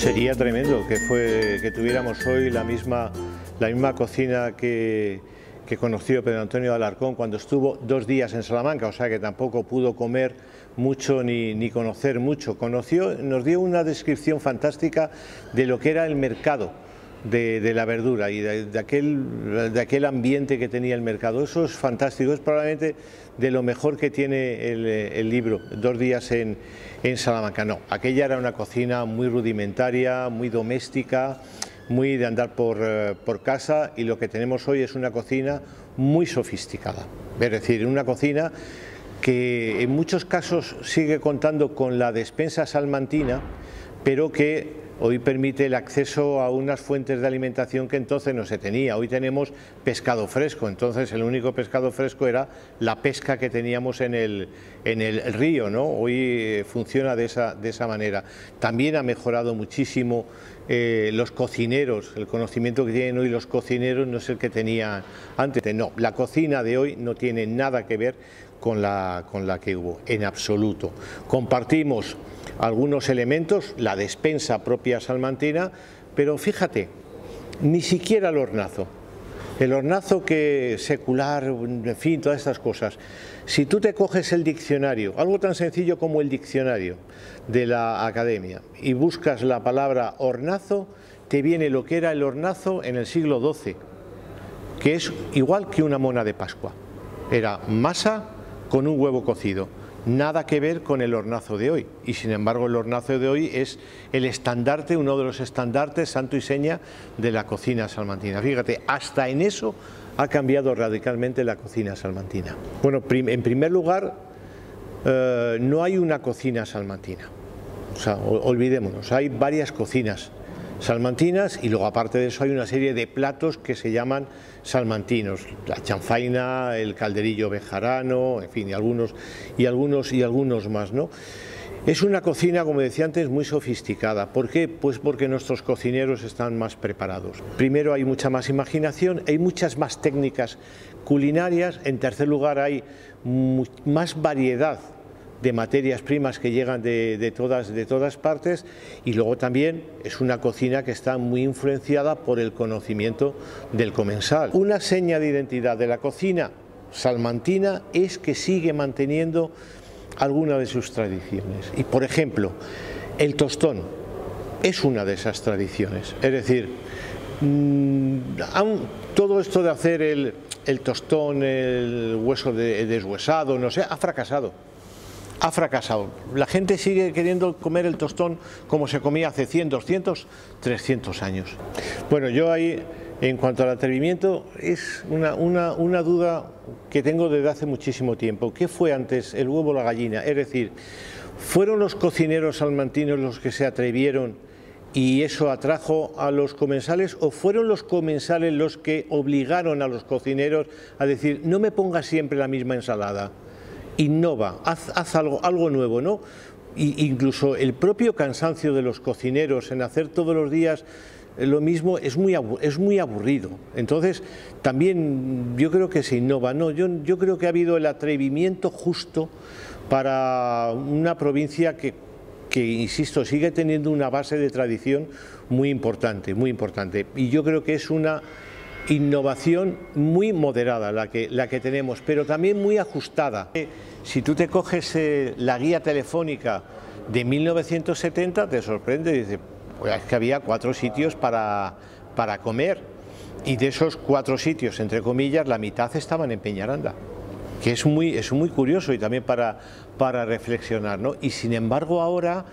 Sería tremendo que tuviéramos hoy la misma cocina que conoció Pedro Antonio de Alarcón cuando estuvo 2 días en Salamanca, o sea que tampoco pudo comer mucho ni conocer mucho. Nos dio una descripción fantástica de lo que era el mercado de la verdura y de aquel ambiente que tenía el mercado. Eso es fantástico, es probablemente de lo mejor que tiene el libro, 2 días en Salamanca. No, aquella era una cocina muy rudimentaria, muy doméstica, muy de andar por casa, y lo que tenemos hoy es una cocina muy sofisticada, es decir, una cocina que en muchos casos sigue contando con la despensa salmantina, pero que hoy permite el acceso a unas fuentes de alimentación que entonces no se tenía. Hoy tenemos pescado fresco, entonces el único pescado fresco era la pesca que teníamos en el río, ¿no? Hoy funciona de esa manera. También ha mejorado muchísimo los cocineros, el conocimiento que tienen hoy los cocineros no es el que tenían antes. No, la cocina de hoy no tiene nada que ver con la que hubo, en absoluto. Compartimos algunos elementos, la despensa propia salmantina, pero fíjate, ni siquiera el hornazo que secular, en fin, todas estas cosas. Si tú te coges el diccionario, algo tan sencillo como el diccionario de la Academia, y buscas la palabra hornazo, te viene lo que era el hornazo en el siglo XII, que es igual que una mona de Pascua. Era masa con un huevo cocido. Nada que ver con el hornazo de hoy, y sin embargo el hornazo de hoy es el estandarte, uno de los estandartes, santo y seña de la cocina salmantina. Fíjate, hasta en eso ha cambiado radicalmente la cocina salmantina. Bueno, en primer lugar, no hay una cocina salmantina, o sea, olvidémonos, hay varias cocinas salmantinas y luego aparte de eso hay una serie de platos que se llaman salmantinos, la chanfaina, el calderillo bejarano, en fin, y algunos más, ¿no? Es una cocina, como decía antes, muy sofisticada. ¿Por qué? Pues porque nuestros cocineros están más preparados. Primero, hay mucha más imaginación, hay muchas más técnicas culinarias. En tercer lugar, hay más variedad de materias primas que llegan de todas partes, y luego también es una cocina que está muy influenciada por el conocimiento del comensal. Una seña de identidad de la cocina salmantina es que sigue manteniendo alguna de sus tradiciones, y por ejemplo el tostón es una de esas tradiciones, es decir, todo esto de hacer el tostón, el hueso deshuesado, no sé, ha fracasado. La gente sigue queriendo comer el tostón como se comía hace 100, 200, 300 años. Bueno, yo ahí, en cuanto al atrevimiento, es una duda que tengo desde hace muchísimo tiempo. ¿Qué fue antes, el huevo o la gallina? Es decir, ¿fueron los cocineros salmantinos los que se atrevieron y eso atrajo a los comensales, o fueron los comensales los que obligaron a los cocineros a decir, no me pongas siempre la misma ensalada? Innova, haz algo nuevo, ¿no? Incluso el propio cansancio de los cocineros en hacer todos los días lo mismo es muy aburrido. Entonces también yo creo que se innova, ¿no? Yo creo que ha habido el atrevimiento justo para una provincia que insisto, sigue teniendo una base de tradición muy importante, y yo creo que es una innovación muy moderada la que tenemos, pero también muy ajustada. Si tú te coges la guía telefónica de 1970, te sorprende, dices, pues es que había 4 sitios para comer, y de esos 4 sitios, entre comillas, la mitad estaban en Peñaranda, que es muy curioso y también para reflexionar, ¿no? Y sin embargo ahora,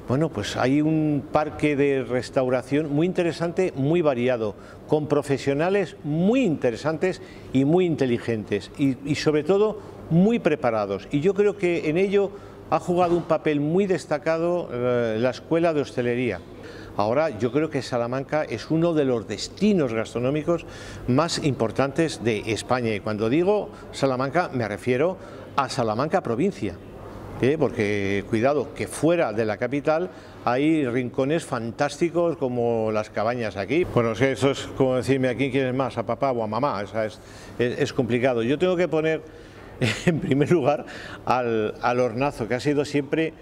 bueno, pues hay un parque de restauración muy interesante, muy variado, con profesionales muy interesantes y muy inteligentes, y sobre todo muy preparados. Y yo creo que en ello ha jugado un papel muy destacado la Escuela de Hostelería. Ahora yo creo que Salamanca es uno de los destinos gastronómicos más importantes de España, y cuando digo Salamanca me refiero a Salamanca provincia. Porque cuidado, que fuera de la capital hay rincones fantásticos como las Cabañas aquí. Bueno, eso es como decirme aquí quién es más, a papá o a mamá, o sea, es complicado. Yo tengo que poner en primer lugar al hornazo, que ha sido siempre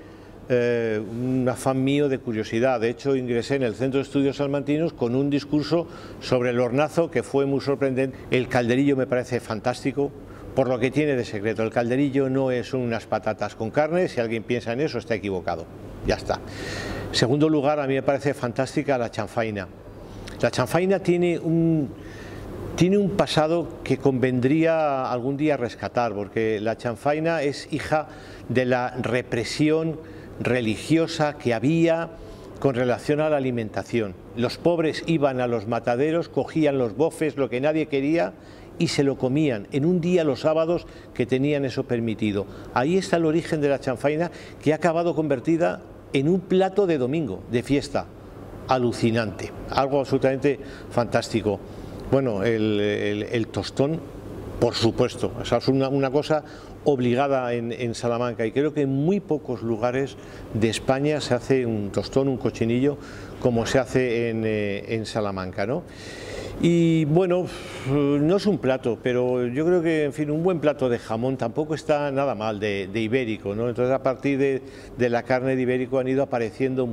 un afán mío de curiosidad. De hecho, ingresé en el Centro de Estudios Salmantinos con un discurso sobre el hornazo que fue muy sorprendente. El calderillo me parece fantástico, por lo que tiene de secreto. El calderillo no es unas patatas con carne, si alguien piensa en eso está equivocado. Ya está. En segundo lugar, a mí me parece fantástica la chanfaina. La chanfaina tiene un pasado que convendría algún día rescatar, porque la chanfaina es hija de la represión religiosa que había con relación a la alimentación. Los pobres iban a los mataderos, cogían los bofes, lo que nadie quería, y se lo comían en un día los sábados que tenían eso permitido. Ahí está el origen de la chanfaina, que ha acabado convertida en un plato de domingo, de fiesta. Alucinante, algo absolutamente fantástico. Bueno, el tostón, por supuesto, o sea, es una cosa obligada en Salamanca, y creo que en muy pocos lugares de España se hace un tostón, un cochinillo, como se hace en Salamanca, ¿no? Y bueno, no es un plato, pero yo creo que, en fin, un buen plato de jamón tampoco está nada mal, de ibérico, ¿no? Entonces, a partir de la carne de ibérico han ido apareciendo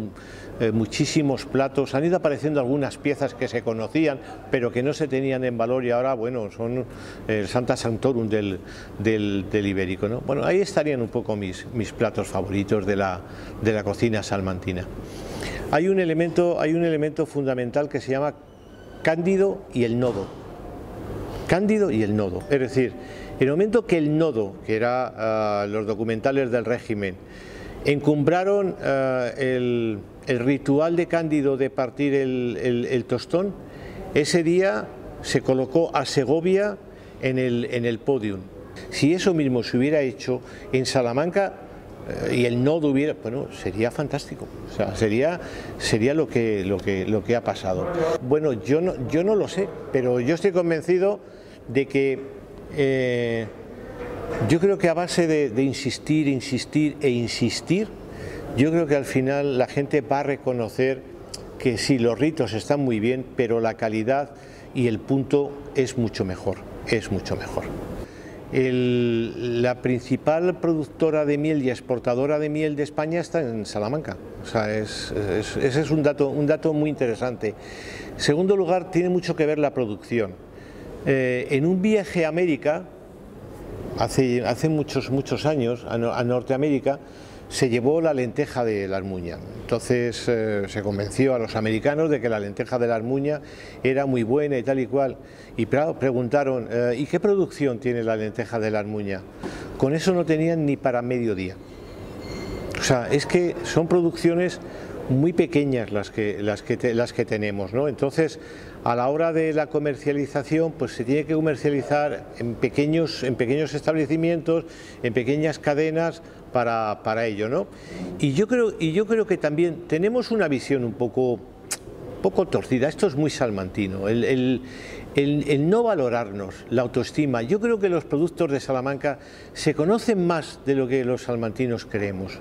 muchísimos platos, han ido apareciendo algunas piezas que se conocían, pero que no se tenían en valor, y ahora, bueno, son el Sancta Sanctorum del ibérico, ¿no? Bueno, ahí estarían un poco mis platos favoritos de la cocina salmantina. Hay un elemento fundamental que se llama Cándido y el nodo. Cándido y el nodo. Es decir, en el momento que el nodo, que era los documentales del régimen, encumbraron el ritual de Cándido de partir el tostón, ese día se colocó a Segovia en el podium. Si eso mismo se hubiera hecho en Salamanca, y el nodo hubiera, bueno, sería fantástico, o sea, sería lo que ha pasado. Bueno, yo no lo sé, pero yo estoy convencido de que yo creo que a base de insistir, yo creo que al final la gente va a reconocer que sí, los ritos están muy bien, pero la calidad y el punto es mucho mejor, La principal productora de miel y exportadora de miel de España está en Salamanca. O sea, ese es un dato muy interesante. En segundo lugar, tiene mucho que ver la producción. En un viaje a América, hace muchos años, a Norteamérica, se llevó la lenteja de la Armuña. Entonces se convenció a los americanos de que la lenteja de la Armuña era muy buena y tal y cual. Y preguntaron, ¿y qué producción tiene la lenteja de la Armuña? Con eso no tenían ni para mediodía. O sea, es que son producciones muy pequeñas las que tenemos, ¿no? Entonces, a la hora de la comercialización, pues se tiene que comercializar en pequeños establecimientos, en pequeñas cadenas para ello, ¿no? Y yo creo que también tenemos una visión un poco torcida. Esto es muy salmantino, el no valorarnos, la autoestima. Yo creo que los productos de Salamanca se conocen más de lo que los salmantinos creemos.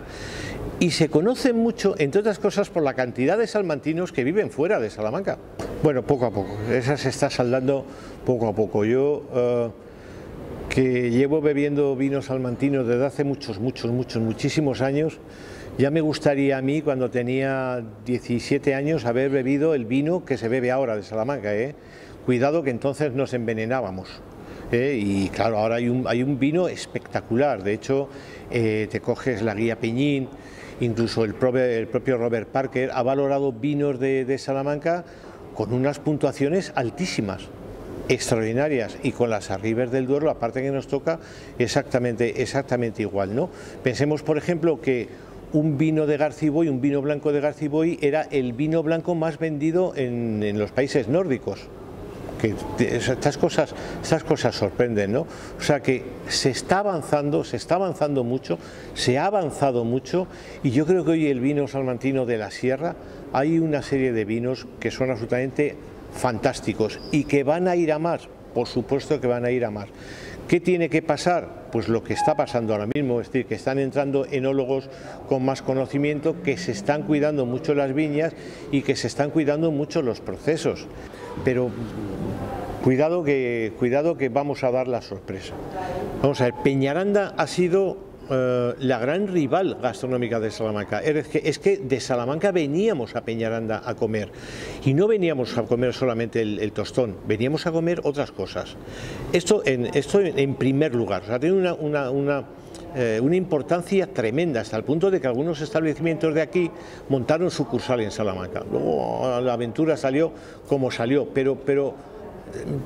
Y se conocen mucho, entre otras cosas, por la cantidad de salmantinos que viven fuera de Salamanca. Bueno, poco a poco, esa se está saldando poco a poco. Yo, que llevo bebiendo vino salmantino desde hace muchísimos años, ya me gustaría a mí, cuando tenía 17 años, haber bebido el vino que se bebe ahora de Salamanca, Cuidado, que entonces nos envenenábamos. Y claro, ahora hay un vino espectacular. De hecho, te coges la guía Peñín, incluso el propio Robert Parker ha valorado vinos de Salamanca con unas puntuaciones altísimas, extraordinarias, y con las Arribes del Duero, la parte que nos toca, exactamente igual, ¿no? Pensemos, por ejemplo, que un vino de Garciboy, un vino blanco de Garciboy, era el vino blanco más vendido en los países nórdicos. Estas cosas sorprenden, ¿no? O sea que se está avanzando mucho, se ha avanzado mucho, y yo creo que hoy el vino salmantino de la Sierra, hay una serie de vinos que son absolutamente fantásticos y que van a ir a más, por supuesto que van a ir a más. ¿Qué tiene que pasar? Pues lo que está pasando ahora mismo, es decir, que están entrando enólogos con más conocimiento, que se están cuidando mucho las viñas y que se están cuidando mucho los procesos. Pero cuidado que vamos a dar la sorpresa. Vamos a ver, Peñaranda ha sido la gran rival gastronómica de Salamanca. Es que de Salamanca veníamos a Peñaranda a comer, y no veníamos a comer solamente el tostón, veníamos a comer otras cosas. Esto en primer lugar, o sea, tiene una importancia tremenda, hasta el punto de que algunos establecimientos de aquí montaron sucursal en Salamanca. Luego la aventura salió como salió, pero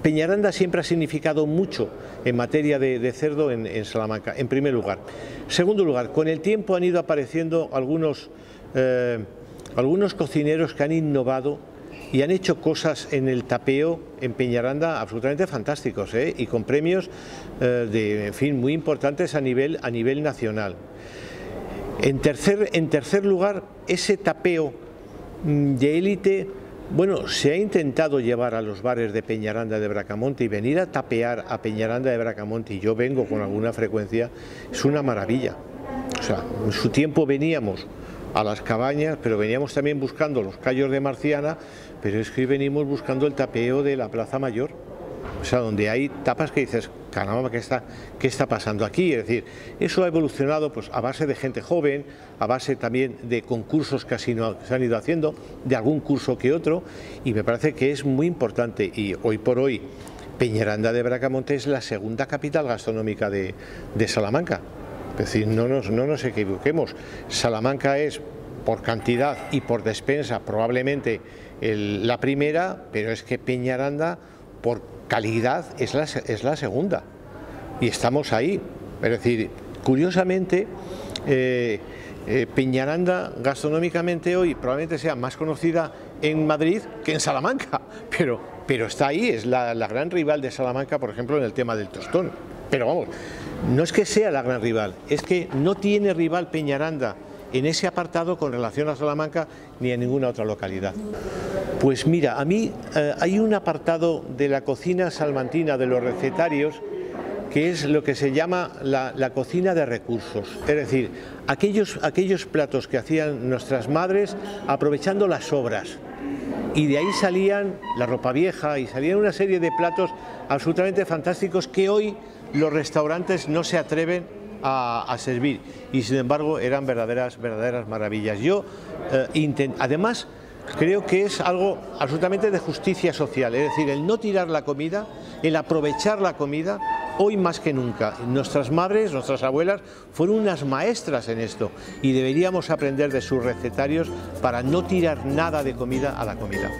Peñaranda siempre ha significado mucho en materia de cerdo en Salamanca, en primer lugar. Segundo lugar, con el tiempo han ido apareciendo algunos cocineros que han innovado y han hecho cosas en el tapeo en Peñaranda absolutamente fantásticos, y con premios en fin, muy importantes a nivel nacional. En tercer lugar, ese tapeo de élite, bueno, se ha intentado llevar a los bares de Peñaranda de Bracamonte, y venir a tapear a Peñaranda de Bracamonte, y yo vengo con alguna frecuencia, es una maravilla. O sea, en su tiempo veníamos a las cabañas, pero veníamos también buscando los callos de Marciana, pero es que venimos buscando el tapeo de la Plaza Mayor. O sea, donde hay tapas que dices, caramba, ¿qué está pasando aquí? Es decir, eso ha evolucionado pues a base de gente joven, a base también de concursos que se han ido haciendo, de algún curso que otro, y me parece que es muy importante. Y hoy por hoy Peñaranda de Bracamonte es la segunda capital gastronómica de Salamanca. Es decir, no nos equivoquemos, Salamanca es por cantidad y por despensa probablemente la primera, pero es que Peñaranda por calidad es la segunda, y estamos ahí. Es decir, curiosamente, Peñaranda gastronómicamente hoy probablemente sea más conocida en Madrid que en Salamanca, pero está ahí, es la gran rival de Salamanca, por ejemplo, en el tema del tostón. Pero vamos, no es que sea la gran rival, es que no tiene rival Peñaranda en ese apartado con relación a Salamanca ni a ninguna otra localidad. Pues mira, a mí hay un apartado de la cocina salmantina de los recetarios que es lo que se llama la cocina de recursos, es decir, aquellos platos que hacían nuestras madres aprovechando las sobras, y de ahí salían la ropa vieja y salían una serie de platos absolutamente fantásticos que hoy los restaurantes no se atreven a servir, y sin embargo eran verdaderas maravillas. Yo además creo que es algo absolutamente de justicia social, es decir, el no tirar la comida, el aprovechar la comida, hoy más que nunca. Nuestras madres, nuestras abuelas fueron unas maestras en esto, y deberíamos aprender de sus recetarios para no tirar nada de comida a la comida.